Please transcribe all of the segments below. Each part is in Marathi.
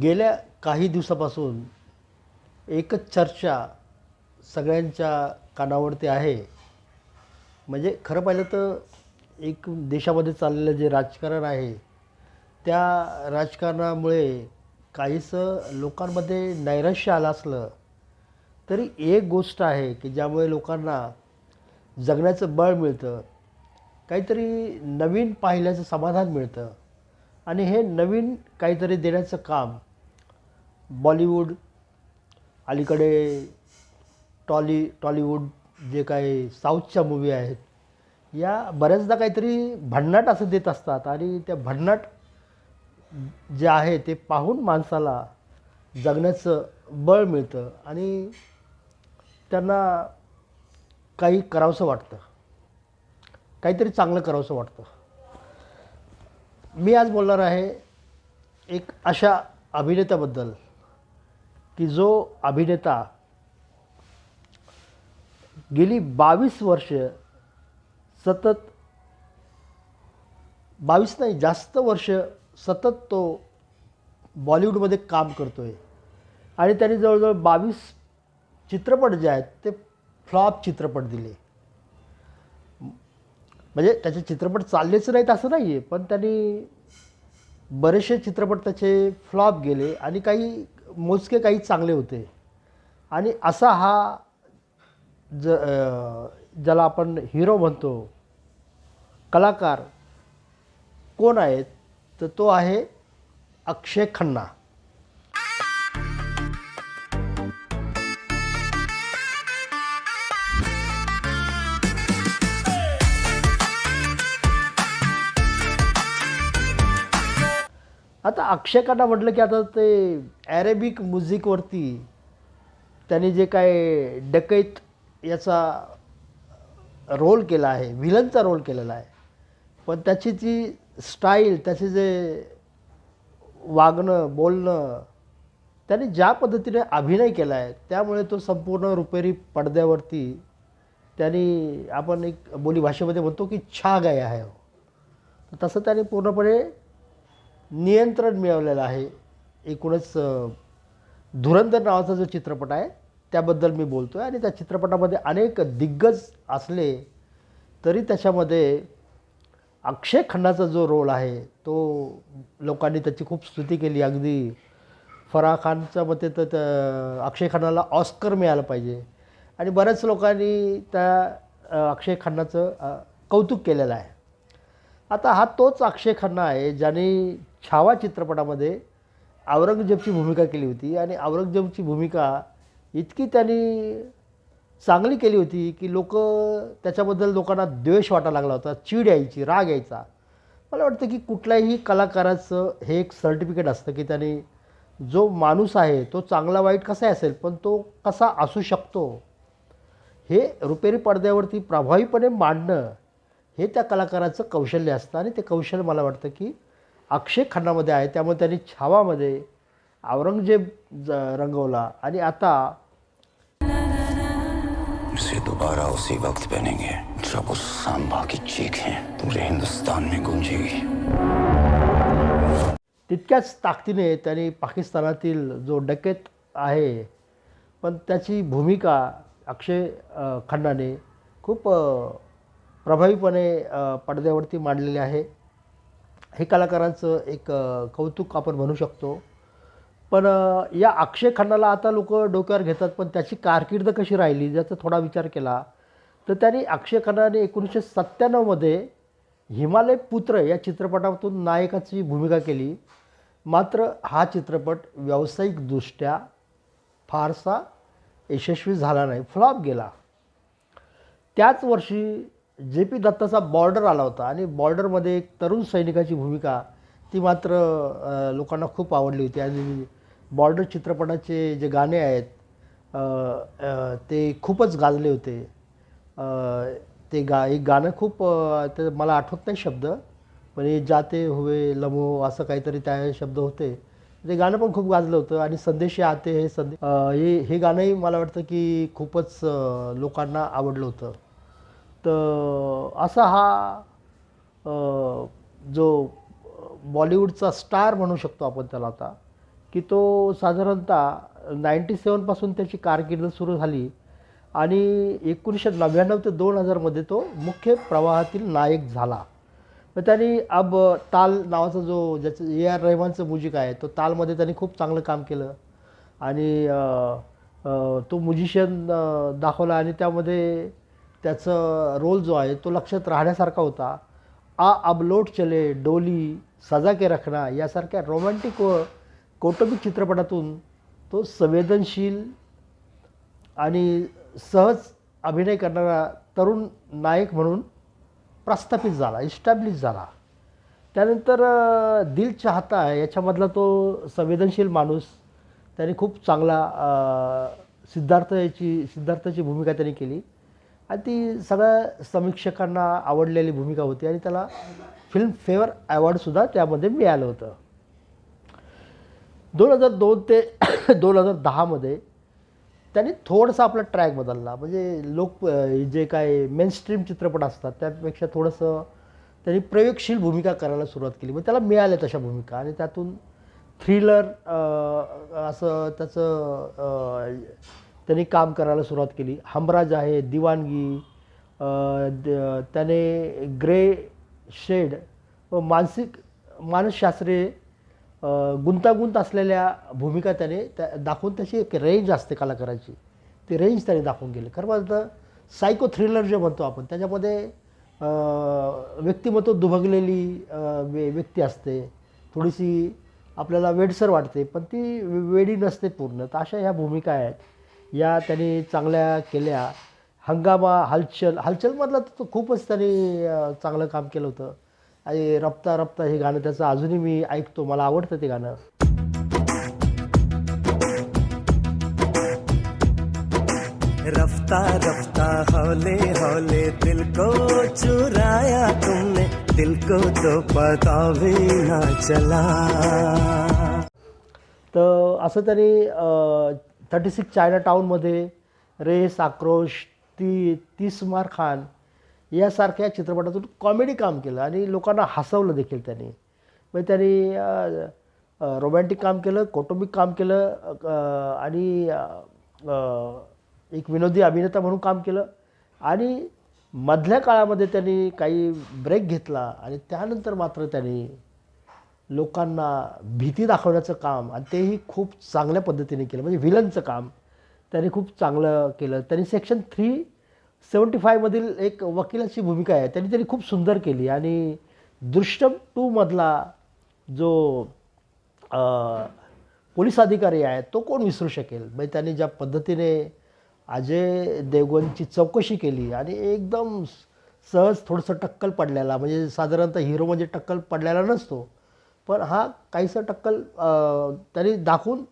गेल्या काही दिवसापासून एकच चर्चा सगळ्यांच्या कानावरती आहे. म्हणजे खरं पाहिलं तर एक देशामध्ये चाललेलं जे राजकारण आहे, त्या राजकारणामुळे काहीसं लोकांमध्ये नैराश्य आलं असलं तरी एक गोष्ट आहे की ज्यामुळे लोकांना जगण्याचं बळ मिळतं, काहीतरी नवीन पाहिल्याचं समाधान मिळतं आणि हे नवीन काहीतरी देण्याचं काम बॉलिवूड, अलीकडे टॉलीवूड जे काही साऊथच्या मूव्ही आहेत, या बऱ्याचदा काहीतरी भन्नाट असं देत असतात आणि त्या भन्नाट जे आहे ते पाहून माणसाला जगण्याचं बळ मिळतं आणि त्यांना काही करावंसं वाटतं, काहीतरी चांगलं करावंसं वाटतं. मी आज बोलणार आहे एक अशा अभिनेत्याबद्दल की जो अभिनेता गेली 22 वर्ष सतत 22 नाही जास्त वर्ष सतत तो बॉलिवूडमध्ये काम करतो आहे आणि त्यांनी जवळजवळ 22 चित्रपट जे आहेत ते फ्लॉप चित्रपट दिले. म्हणजे त्याचे चित्रपट चाललेच नाहीत असं नाही आहे, पण त्यांनी बरेचसे चित्रपट त्याचे फ्लॉप गेले आणि काही मोजके काही चांगले होते. आणि असा हा ज्याला आपण हिरो म्हणतो, कलाकार कोण आहेत, तर तो आहे अक्षय खन्ना. आता अक्षय खन्ना म्हटलं की आता ते ॲरेबिक म्युझिकवरती त्याने जे काय डकैत याचा रोल केला आहे, व्हिलनचा रोल केलेला आहे, पण त्याची जी स्टाईल, त्याचे जे वागणं बोलणं, त्याने ज्या पद्धतीने अभिनय केला आहे त्यामुळे तो संपूर्ण रुपेरी पडद्यावरती त्यांनी, आपण एक बोलीभाषेमध्ये म्हणतो की छा गया है. तसं त्याने पूर्णपणे नियंत्रण मिळवलेलं आहे. एकूणच धुरंधर नावाचा जो चित्रपट आहे त्याबद्दल मी बोलतो आहे आणि त्या चित्रपटामध्ये अनेक दिग्गज असले तरी त्याच्यामध्ये अक्षय खन्नाचा जो रोल आहे तो लोकांनी त्याची खूप स्तुती केली. अगदी फराह खानच्या मते तर अक्षय खन्नाला ऑस्कर मिळालं पाहिजे आणि बऱ्याच लोकांनी त्या अक्षय खन्नाचं कौतुक केलेलं आहे. आता हा तोच अक्षय खन्ना आहे ज्याने छावा चित्रपटामध्ये औरंगजेबची भूमिका केली होती आणि औरंगजेबची भूमिका इतकी त्यांनी चांगली केली होती की त्याच्याबद्दल लोकांना द्वेष वाटायला लागला होता, चीड यायची, राग यायचा. मला वाटतं की कुठल्याही कलाकाराचं हे एक सर्टिफिकेट असतं की त्याने जो माणूस आहे तो चांगला वाईट कसाही असेल पण तो कसा असू शकतो हे रुपेरी पडद्यावरती प्रभावीपणे मांडणं हे त्या कलाकाराचं कौशल्य असतं आणि ते कौशल्य मला वाटतं की अक्षय खन्नामध्ये आहे. त्यामुळे त्यांनी छावामध्ये औरंगजेब रंगवला आणि आता इसे दोबारा उसी वक्त पहनेंगे जब उस सांबा की चीखें पूरे हिंदुस्तान में गूंजेगी. तितक्याच ताकदीने त्यांनी पाकिस्तानातील जो डकैत आहे पण त्याची भूमिका अक्षय खन्नाने खूप प्रभावीपणे पडद्यावरती मांडलेली आहे. हे कलाकारांचं एक कौतुक आपण म्हणू शकतो. पण या अक्षय खन्नाला आता लोक डोक्यावर घेतात, पण त्याची कारकीर्द कशी राहिली याचा थोडा विचार केला तर त्यांनी अक्षय खन्नाने 1997मध्ये हिमालय पुत्र या चित्रपटातून नायकाची भूमिका केली. मात्र हा चित्रपट व्यावसायिकदृष्ट्या फारसा यशस्वी झाला नाही, फ्लॉप गेला. त्याच वर्षी JP दत्ताचा बॉर्डर आला होता आणि बॉर्डरमध्ये एक तरुण सैनिकाची भूमिका ती मात्र लोकांना खूप आवडली होती आणि बॉर्डर चित्रपटाचे जे गाणे आहेत ते खूपच गाजले होते. एक गाणं खूप ते मला आठवत नाही शब्द, पण हे जाते हुए लम्हो असं काहीतरी त्या शब्द होते. ते गाणं पण खूप गाजलं होतं आणि संदेश आते हे गाणंही मला वाटतं की खूपच लोकांना आवडलं होतं. तर असा हा जो बॉलिवूडचा स्टार म्हणू शकतो आपण त्याला आता, की तो साधारणतः 97पासून त्याची कारकीर्द सुरू झाली आणि 1999 ते 2000मध्ये तो मुख्य प्रवाहातील नायक झाला. तर त्यांनी अब ताल नावाचा जो ज्याचं AR रहमानचं म्युझिक आहे तो तालमध्ये त्यांनी खूप चांगलं काम केलं आणि तो म्युझिशियन दाखवला आणि त्यामध्ये त्याचं रोल जो आहे तो लक्षात राहण्यासारखा होता. अब लौट चले, डोली, सजा के रखना यासारख्या रोमॅन्टिक व कौटुंबिक चित्रपटातून तो संवेदनशील आणि सहज अभिनय करणारा तरुण नायक म्हणून प्रस्थापित झाला, इस्टॅब्लिश झाला. त्यानंतर दिल चाहता है याच्यामधला तो संवेदनशील माणूस त्याने खूप चांगला सिद्धार्थाची भूमिका त्यांनी केली आणि ती सगळ्या समीक्षकांना आवडलेली भूमिका होती आणि त्याला फिल्मफेअर अवॉर्डसुद्धा त्यामध्ये मिळालं होतं. 2002 ते 2010मध्ये त्यांनी थोडंसं आपला ट्रॅक बदलला. म्हणजे जे काय मेनस्ट्रीम चित्रपट असतात त्यापेक्षा थोडंसं त्यांनी प्रयोगशील भूमिका करायला सुरुवात केली. मग त्याला मिळाल्या तशा भूमिका आणि त्यातून थ्रिलर असं त्याचं त्यांनी काम करायला सुरुवात केली. हमराज आहे, दिवानगी, त्याने ग्रे शेड व मानसशास्त्रीय गुंतागुंत असलेल्या भूमिका त्याने दाखवून त्याची एक रेंज असते कलाकाराची, ती रेंज त्याने दाखवून गेली. खरं म्हणजे सायको थ्रिलर जे म्हणतो आपण त्याच्यामध्ये व्यक्तिमत्व दुभगलेली व्यक्ती असते, थोडीशी आपल्याला वेडसर वाटते पण ती वेडी नसते पूर्ण. तर अशा ह्या भूमिका आहेत या त्यांनी चांगल्या केल्या. हंगामा, हलचलमधलं तर खूपच त्यांनी चांगलं काम केलं होतं. आणि रफ्ता रफ्ता हे गाणं त्याचं अजूनही मी ऐकतो, मला आवडतं ते गाणं. रफ्ता रफ्ता हौले हौले दिल को चुराया तुमने, दिल को तो पता भी ना चला. तर असं त्यांनी 36 चायना टाऊनमध्ये, रेस, आक्रोश, 30 मार खान यासारख्या चित्रपटातून कॉमेडी काम केलं आणि लोकांना हसवलं देखील त्यांनी. म्हणजे त्यांनी रोमॅन्टिक काम केलं, कौटुंबिक काम केलं आणि एक विनोदी अभिनेता म्हणून काम केलं आणि मधल्या काळामध्ये त्यांनी काही ब्रेक घेतला आणि त्यानंतर मात्र त्यांनी लोकांना भीती दाखवण्याचं काम आणि तेही खूप चांगल्या पद्धतीने केलं. म्हणजे विलनचं काम त्यांनी खूप चांगलं केलं. त्यांनी सेक्शन 375मधील एक वकिलाची भूमिका आहे त्यांनी खूप सुंदर केली आणि दृश्यम 2मधला जो पोलीस अधिकारी आहे तो कोण विसरू शकेल. म्हणजे त्यांनी ज्या पद्धतीने अजय देवगनची चौकशी केली आणि एकदम सहज थोडंसं टक्कल पडलेला, म्हणजे साधारणतः हिरो म्हणजे टक्कल पडलेला नसतो पण हा काहीसा टक्कल त्यांनी दाखवून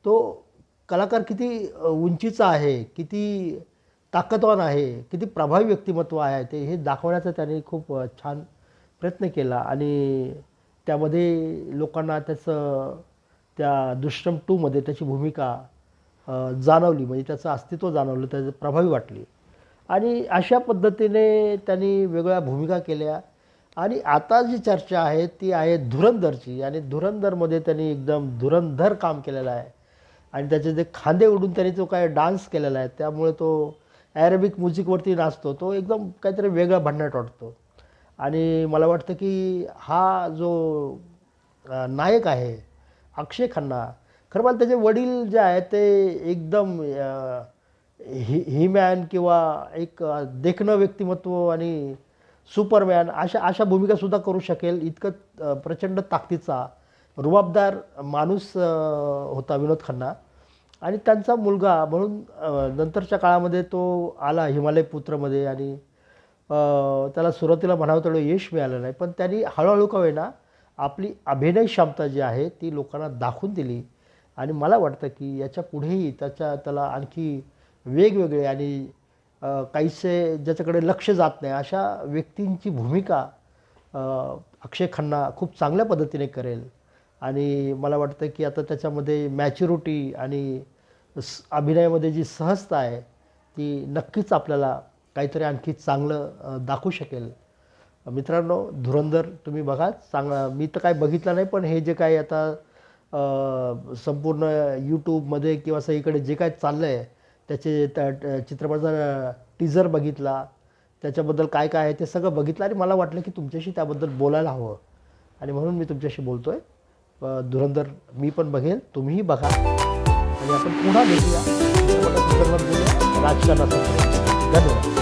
तो कलाकार किती उंचीचा आहे, किती ताकदवान आहे, किती प्रभावी व्यक्तिमत्व आहे हे दाखवण्याचा त्यांनी खूप छान प्रयत्न केला आणि त्यामध्ये लोकांना त्या दृश्यम 2मध्ये त्याची भूमिका जाणवली, म्हणजे त्याचं अस्तित्व जाणवलं, त्याचं प्रभावी वाटली. आणि अशा पद्धतीने त्यांनी वेगवेगळ्या भूमिका केल्या. आणि आता जी चर्चा आहे ती आहे धुरंधरची आणि धुरंधरमध्ये त्यांनी एकदम धुरंधर काम केलेलं आहे आणि त्याचे जे खांदे उडून त्यांनी जो काय डान्स केलेला आहे त्यामुळे तो ॲरेबिक म्युझिकवरती नाचतो, तो एकदम काहीतरी वेगळा भन्नाट वाटतो. आणि मला वाटतं की हा जो नायक आहे अक्षय खन्ना, खरं मला त्याचे वडील जे आहेत ते एकदम ही मॅन किंवा एक देखणं व्यक्तिमत्व आणि सुपरमॅन अशा भूमिकासुद्धा करू शकेल इतकं प्रचंड ताकदीचा रुबाबदार माणूस होता विनोद खन्ना. आणि त्यांचा मुलगा म्हणून नंतरच्या काळामध्ये तो आला हिमालय पुत्रमध्ये आणि त्याला सुरुवातीला म्हणावं तेवढं यश मिळालं नाही पण त्यांनी हळूहळू का होईना आपली अभिनय क्षमता जी आहे ती लोकांना दाखवून दिली. आणि मला वाटतं की याच्या पुढेही त्याला आणखी वेगवेगळे आणि काहीसे ज्याच्याकडे लक्ष जात नाही अशा व्यक्तींची भूमिका अक्षय खन्ना खूप चांगल्या पद्धतीने करेल. आणि मला वाटतं की आता त्याच्यामध्ये मॅच्युरिटी आणि अभिनयामध्ये जी सहजता आहे ती नक्कीच आपल्याला काहीतरी आणखी चांगलं दाखवू शकेल. मित्रांनो, धुरंधर तुम्ही बघा, मी तर काय बघितलं नाही पण हे जे काही आता संपूर्ण यूट्यूबमध्ये किंवा सगळीकडे जे काय चाललं आहे त्याचे त्या चित्रपटाचा टीजर बघितला, त्याच्याबद्दल काय काय आहे ते सगळं बघितलं आणि मला वाटलं की तुमच्याशी त्याबद्दल बोलायला हवं आणि म्हणून मी तुमच्याशी बोलतो आहे. धुरंधर मी पण बघेल, तुम्हीही बघा आणि आपण पुन्हा भेटूया चित्रपटासंदर्भात बोलूया, राजकारणासंदर्भात. धन्यवाद.